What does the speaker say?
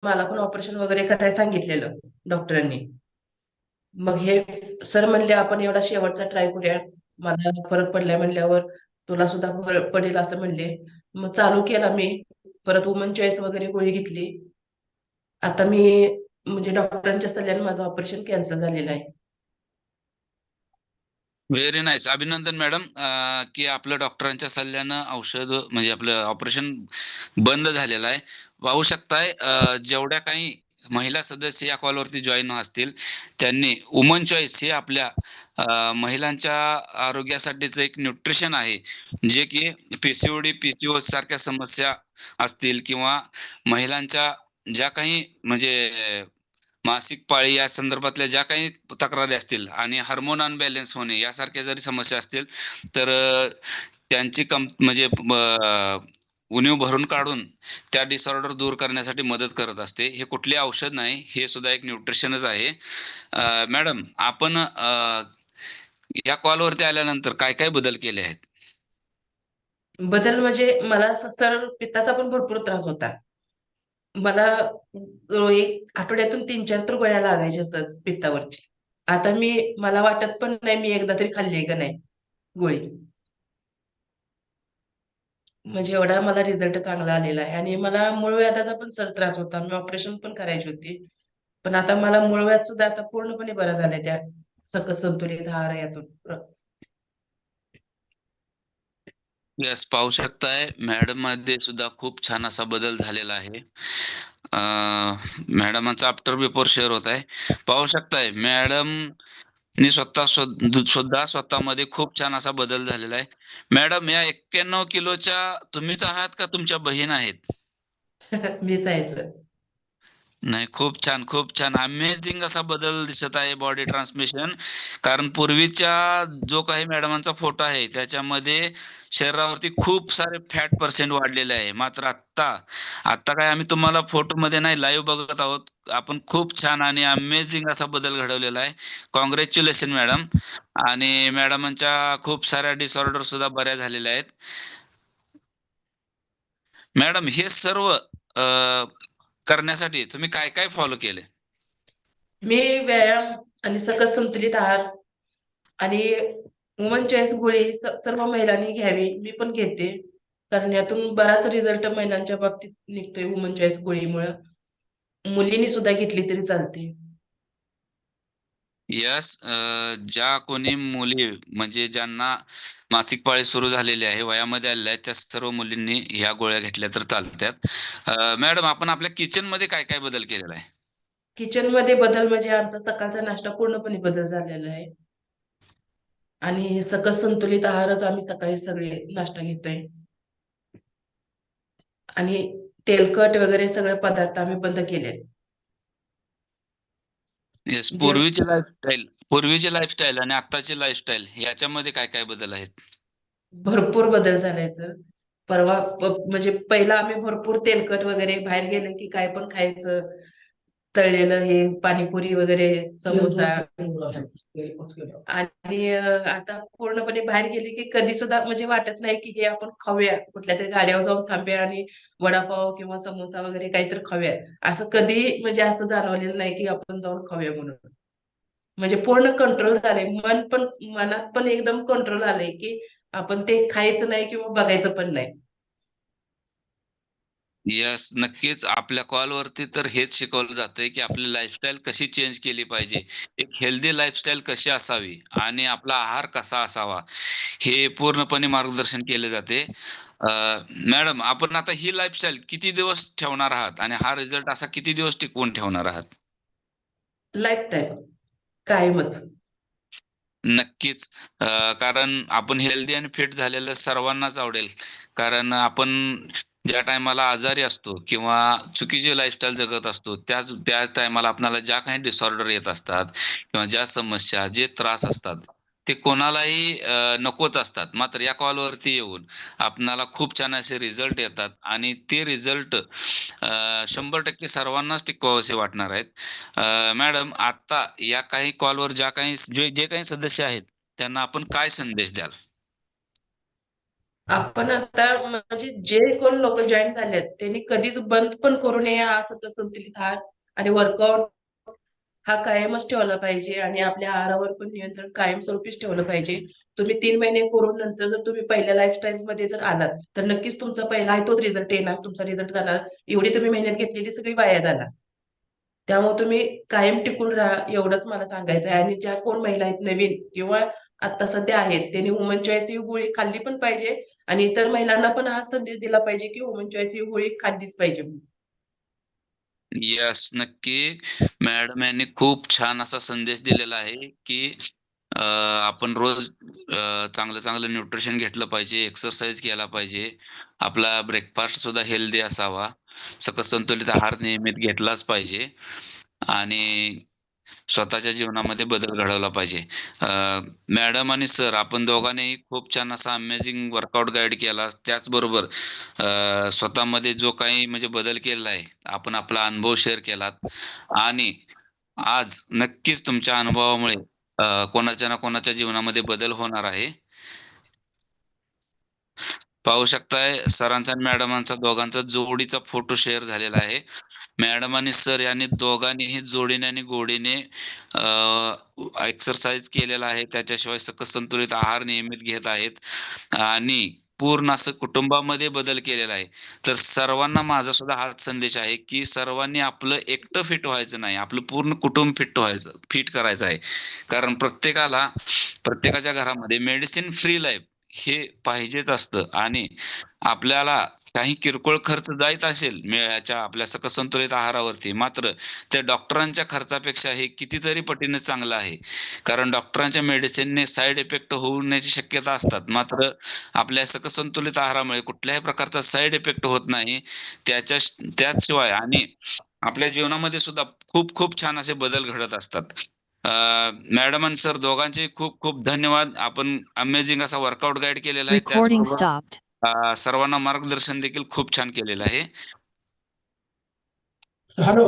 मला पण ऑपरेशन वगैरे करायला सांगितलेलं डॉक्टरांनी. मग हे सर म्हणले आपण एवढा शेवटचा ट्राय करूया, मला फरक पडलाय म्हणल्यावर तुला सुद्धा फरक पडेल असं म्हणले. मग चालू केला मी. परत वुमन चॉईस वगैरे गोळी घेतली. आता मी म्हणजे डॉक्टरांच्या सल्ल्याने माझं ऑपरेशन कॅन्सल झालेलं आहे. व्हेरी नाईस, अभिनंदन मॅडम, की आपलं डॉक्टरांच्या सल्ल्यानं औषध म्हणजे आपलं ऑपरेशन बंद झालेलं आहे. पाहू शकताय, जेवढ्या काही महिला सदस्य या कॉलवरती जॉईन असतील त्यांनी वुमन चॉईस हे आपल्या महिलांच्या आरोग्यासाठीचं एक न्यूट्रिशन आहे, जे की पीसीओडी पीसीओएस सारख्या समस्या असतील किंवा महिलांच्या ज्या काही म्हणजे मासिक पाळी या संदर्भातल्या ज्या काही तक्रारी असतील आणि हार्मोन अनबॅलन्स होणे यासारख्या जरी समस्या असतील तर त्यांची म्हणजे उणीव भरून काढून त्या डिसऑर्डर दूर करण्यासाठी मदत करत असते. हे कुठले औषध नाही, हे सुद्धा एक न्यूट्रिशनच आहे. मॅडम, आपण या कॉलवरती आल्यानंतर काय काय बदल केले आहेत? बदल म्हणजे मला सरळ पित्ताचा पण भरपूर त्रास होता. मला एक आठवड्यातून 3-4 तर गोळ्या लागायच्या सहज पित्तावरची. आता मला वाटत पण नाही मी एकदा तरी खाल्ली का नाही गोळी. म्हणजे एवढा मला रिझल्ट चांगला आलेला आहे. आणि मला मूळव्याधाचा पण सर त्रास होता, मी ऑपरेशन पण करायची होती. पण आता मला मूळव्याध सुद्धा आता पूर्णपणे बरं झालंय त्या सकस संतुलित आहार यातून. यस, पाहू शकताय मॅडम मध्ये सुद्धा खूप छान असा बदल झालेला आहे. मॅडमांचा आफ्टर बिफोर शेअर होत आहे. पाहू शकताय मॅडम नी सुद्धा स्वतःमध्ये खूप छान असा बदल झालेला आहे. मॅडम, या 91 किलोच्या तुम्हीच आहात का तुमच्या बहीण आहेत? मीच आहे सर. नाही, खूप छान, खूप छान. अमेझिंग असा बदल दिसत आहे बॉडी ट्रान्समिशन. कारण पूर्वीच्या जो काही मॅडमांचा फोटो आहे त्याच्यामध्ये शरीरावरती खूप सारे फॅट पर्सेंट वाढलेले आहे. मात्र आता काय आम्ही तुम्हाला फोटोमध्ये नाही लाईव्ह बघत आहोत. आपण खूप छान आणि अमेझिंग असा बदल घडवलेला आहे. Congratulation madam. आणि मॅडमांच्या खूप साऱ्या डिसऑर्डर सुद्धा बऱ्या झालेल्या आहेत. मॅडम, हे सर्व करण्यासाठी तुम्ही काय काय फॉलो केले? मी व्यायाम आणि सकस संतुलित आहार आणि वुमन चॉईस गोळी सर्व महिलांनी घ्यावी, मी पण घेते. कारण यातून बराच रिझल्ट महिलांच्या बाबतीत निघतोय वुमन चॉईस गोळीमुळे. मुलींनी सुद्धा घेतली तरी चालते. यस, ज्या कोणी मुली म्हणजे ज्यांना मासिक पाळी सुरू झालेली आहे, वयामध्ये आलेल्या आहेत, त्या सर्व मुलींनी ह्या गोळ्या घेतल्या तर चालतात. मॅडम, आपण आपल्या किचन मध्ये काय काय बदल केलेला आहे? किचन मध्ये बदल म्हणजे आमचा सकाळचा नाश्ता पूर्णपणे बदल झालेला आहे. आणि सकस संतुलित आहारच आम्ही सकाळी सगळे नाश्ता घेतोय. आणि तेलकट वगैरे सगळे पदार्थ आम्ही बंद केले. येस, जे पूर्वीची लाईफस्टाईल आणि आत्ताची लाईफस्टाईल याच्यामध्ये काय काय बदल आहेत? भरपूर बदल झालाय सर. म्हणजे पहिला आम्ही भरपूर तेलकट वगैरे बाहेर गेलं की काय पण खायचं, तळलेलं हे पाणीपुरी वगैरे, समोसा. आणि आता पूर्णपणे बाहेर गेले की कधी सुद्धा म्हणजे वाटत नाही की हे आपण खाऊया, कुठल्या तरी गाड्यावर जाऊन थांबूया आणि वडापाव किंवा समोसा वगैरे काहीतरी खाऊया. असं कधी म्हणजे असं जाणवलेलं नाही की आपण जाऊन खाऊया म्हणून. म्हणजे पूर्ण कंट्रोल झालंय. मनात पण एकदम कंट्रोल आलंय की आपण ते खायचं नाही किंवा बघायचं पण नाही. यस, नक्कीच. आपल्या कॉलवरती तर हेच शिकवलं जातंय, की आपली लाईफस्टाईल कशी चेंज केली पाहिजे. एक हेल्दी लाईफस्टाईल कशी असावी आणि आपला आहार कसा असावा, हे पूर्णपणे मार्गदर्शन केले जाते. मॅडम, आपण आता ही लाईफस्टाईल किती दिवस ठेवणार आहात आणि हा रिझल्ट असा किती दिवस टिकवून ठेवणार आहात? लाईफ टाईम कायमच. नक्कीच. कारण आपण हेल्दी आणि फिट झालेलं सर्वांनाच आवडेल. कारण आपण ज्या टायमाला आजारी असतो किंवा चुकीची लाईफस्टाईल जगत असतो, त्या टायमाला आपल्याला ज्या काही डिसऑर्डर येत असतात किंवा ज्या समस्या, जे त्रास असतात, ते कोणालाही नकोच असतात. मात्र या कॉलवरती येऊन आपल्याला खूप छान असे रिझल्ट येतात आणि ते रिझल्ट 100% सर्वांनाच टिकवावेसे वाटणार आहेत. मॅडम, आता या काही कॉलवर जे काही सदस्य आहेत, त्यांना आपण काय संदेश द्याल? आपण आता म्हणजे जे कोण लोक जॉईन झालेत त्यांनी कधीच बंद पण करू नये हा सकस संतुलित आहार आणि वर्कआउट हा कायमच ठेवला पाहिजे आणि आपल्या आहारावर पण नियंत्रण कायमस्वरूपीच ठेवलं पाहिजे. तुम्ही 3 महिने करून नंतर जर तुम्ही पहिल्या लाईफस्टाईल मध्ये जर आलात तर नक्कीच तुमचा पहिला आहे तोच रिझल्ट येणार, तुमचा रिझल्ट जाणार. एवढी तुम्ही मेहनत घेतलेली सगळी वाया जाणार. त्यामुळे तुम्ही कायम टिकून राहा एवढंच मला सांगायचं आहे. आणि ज्या कोण महिला आहेत नवीन किंवा आता सध्या आहेत त्यांनी वुमन चॉईस ही गोळी खाल्ली पण पाहिजे आणि इतर महिलांना पण हा संदेश दिला पाहिजे की वुमन चॉईस ही गोळी खाल्लीच पाहिजे. यस, नक्की. मॅडम यांनी खूप छान असा संदेश दिलेला आहे, की आपण रोज चांगलं चांगलं न्यूट्रिशन घेतलं पाहिजे, एक्सरसाइज केला पाहिजे. आपला ब्रेकफास्ट सुद्धा हेल्दी असावा. सकस संतुलित आहार नियमित घेतलाच पाहिजे आणि स्वतःच्या जीवनामध्ये बदल घडवला पाहिजे. मॅडम आणि सर आपण दोघांनीही खूप छान असा अमेझिंग वर्कआउट गाईड केला. त्याचबरोबर स्वतःमध्ये जो काही म्हणजे बदल केलेला आहे, आपण आपला अनुभव शेअर केलात आणि आज नक्कीच तुमच्या अनुभवामुळे कोणाच्या ना कोणाच्या जीवनामध्ये बदल होणार आहे. पाहू शकताय सरांचा आणि मॅडमांचा दोघांचा जोडीचा फोटो शेअर झालेला आहे. मॅडम आणि सर यांनी दोघांनीही जोडीने आणि गोडीने एक्सरसाइज केलेला आहे. त्याच्याशिवाय सकस संतुलित आहार नियमित घेत आहेत आणि पूर्ण असं कुटुंबामध्ये बदल केलेला आहे. तर सर्वांना माझा सुद्धा हाच संदेश आहे, की सर्वांनी आपलं एकटं फिट व्हायचं नाही. आपलं पूर्ण कुटुंब फिट करायचं आहे. कारण प्रत्येकाच्या घरामध्ये मेडिसिन फ्री लाईफ हे पाहिजेच असतं आणि आपल्याला काही किरकोळ खर्च जात असेल याच्या आपल्या सकस संतुलित आहारावरती, मात्र त्या डॉक्टरांच्या खर्चापेक्षा हे कितीतरी पटीने चांगलं आहे. कारण डॉक्टरांच्या मेडिसिनने साइड इफेक्ट होण्याची शक्यता असतात. मात्र आपल्या सकस संतुलित आहारामुळे कुठल्याही प्रकारचा साइड इफेक्ट होत नाही. त्याच्या त्याचशिवाय आणि आपल्या जीवनामध्ये सुद्धा खूप खूप छान असे बदल घडत असतात. मॅडम आणि सर दोघांचे खूप खूप धन्यवाद. आपण अमेझिंग असा वर्कआउट गाईड केलेला आहे. Recording त्याचबरोबर stopped. सर्वांना मार्गदर्शन देखील खूप छान केलेलं आहे. हॅलो.